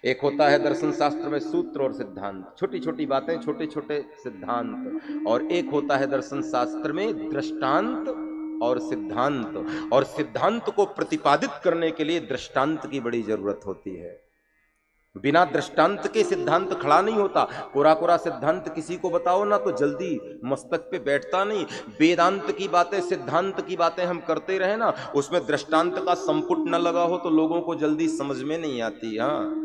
एक होता है दर्शन शास्त्र में सूत्र और सिद्धांत, छोटी छोटी बातें, छोटे छोटे सिद्धांत, और एक होता है दर्शन शास्त्र में दृष्टांत और सिद्धांत। और सिद्धांत को प्रतिपादित करने के लिए दृष्टांत की बड़ी जरूरत होती है। बिना दृष्टांत के सिद्धांत खड़ा नहीं होता। कोरा कोरा सिद्धांत किसी को बताओ ना तो जल्दी मस्तक पे बैठता नहीं। वेदांत की बातें, सिद्धांत की बातें हम करते रहे ना, उसमें दृष्टांत का संपुट न लगा हो तो लोगों को जल्दी समझ में नहीं आती। हाँ,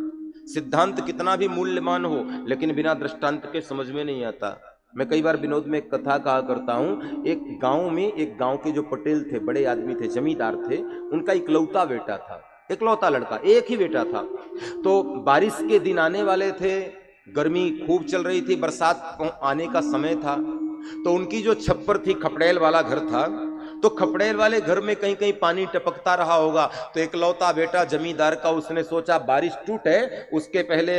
सिद्धांत कितना भी मूल्यवान हो लेकिन बिना दृष्टांत के समझ में नहीं आता। मैं कई बार विनोद में एक कथा कहा करता हूं। एक गांव में, एक गांव के जो पटेल थे, बड़े आदमी थे, जमींदार थे, उनका इकलौता बेटा था, इकलौता लड़का, एक ही बेटा था। तो बारिश के दिन आने वाले थे, गर्मी खूब चल रही थी, बरसात आने का समय था। तो उनकी जो छप्पर थी, खपड़ेल वाला घर था, तो खपड़ेल वाले घर में कहीं कहीं पानी टपकता रहा होगा। तो इकलौता बेटा जमींदार का, उसने सोचा बारिश टूटे उसके पहले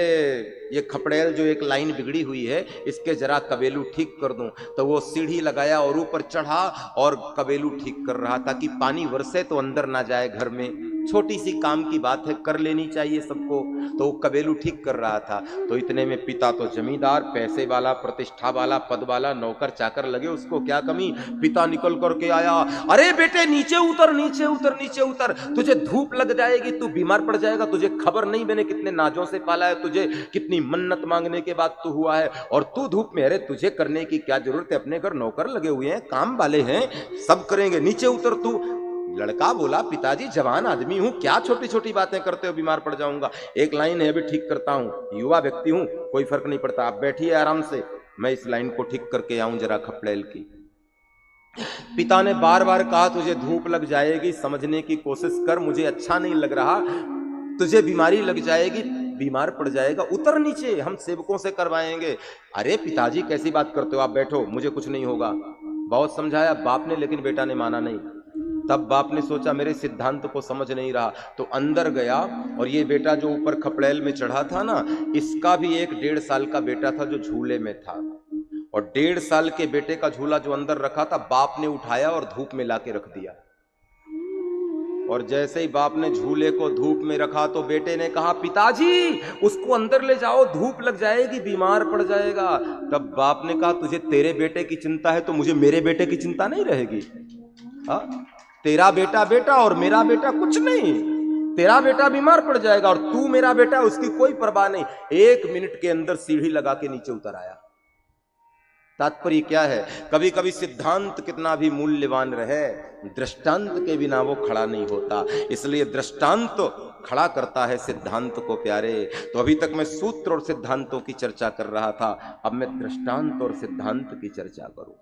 ये खपड़ेल जो एक लाइन बिगड़ी हुई है इसके जरा कबेलू ठीक कर दूं। तो वो सीढ़ी लगाया और ऊपर चढ़ा और कबेलू ठीक कर रहा था कि पानी बरसे तो अंदर ना जाए घर में। छोटी सी काम की बात है, कर लेनी चाहिए सबको। तो वो कबेलू ठीक कर रहा था। तो इतने में पिता तो जमींदार, पैसे वाला, प्रतिष्ठा वाला, पद वाला, नौकर चाकर लगे, उसको क्या कमी। पिता निकल करके आया, अरे बेटे नीचे उतर, नीचे उतर, नीचे उतर, तुझे धूप लग जाएगी, तू बीमार पड़ जाएगा, तुझे खबर नहीं मैंने कितने नाजों से पाला है तुझे, कितनी मन्नत मांगने के बाद तू हुआ है, और तू धूप में। अरे तुझे करने की क्या जरूरत है, अपने घर नौकर लगे हुए हैं, काम वाले हैं, सब करेंगे, नीचे उतर तू। लड़का बोला, पिताजी जवान आदमी हूं, क्या छोटी छोटी बातें करते हो, बीमार पड़ जाऊंगा। एक लाइन है, अभी ठीक करता हूं, युवा व्यक्ति हूं, कोई फर्क नहीं पड़ता, आप बैठिए आराम से, मैं इस लाइन को ठीक करके आऊं जरा खपड़ेल की। पिता ने बार बार कहा, तुझे धूप लग जाएगी, समझने की कोशिश कर, मुझे अच्छा नहीं लग रहा, तुझे बीमारी लग जाएगी, बीमार पड़ जाएगा, उतर नीचे, हम सेवकों से करवाएंगे। अरे पिताजी कैसी बात करते हो, आप बैठो, मुझे कुछ नहीं होगा। बहुत समझाया बाप ने, लेकिन बेटा ने माना नहीं। तब बाप ने सोचा मेरे सिद्धांत को समझ नहीं रहा, तो अंदर गया, और ये बेटा जो ऊपर खपड़ेल में चढ़ा था ना, इसका भी एक 1.5 साल का बेटा था जो झूले में था, और 1.5 साल के बेटे का झूला जो अंदर रखा था बाप ने उठाया और धूप में लाके रख दिया। और जैसे ही बाप ने झूले को धूप में रखा तो बेटे ने कहा, पिताजी उसको अंदर ले जाओ, धूप लग जाएगी, बीमार पड़ जाएगा। तब बाप ने कहा, तुझे तेरे बेटे की चिंता है तो मुझे मेरे बेटे की चिंता नहीं रहेगी। तेरा बेटा बेटा और मेरा बेटा कुछ नहीं, तेरा बेटा बीमार पड़ जाएगा और तू मेरा बेटा, उसकी कोई परवाह नहीं। 1 मिनट के अंदर सीढ़ी लगा के नीचे उतर आया। तात्पर्य क्या है, कभी कभी सिद्धांत कितना भी मूल्यवान रहे, दृष्टांत के बिना वो खड़ा नहीं होता। इसलिए दृष्टांत खड़ा करता है सिद्धांत को प्यारे। तो अभी तक मैं सूत्र और सिद्धांतों की चर्चा कर रहा था, अब मैं दृष्टांत और सिद्धांत की चर्चा करूं।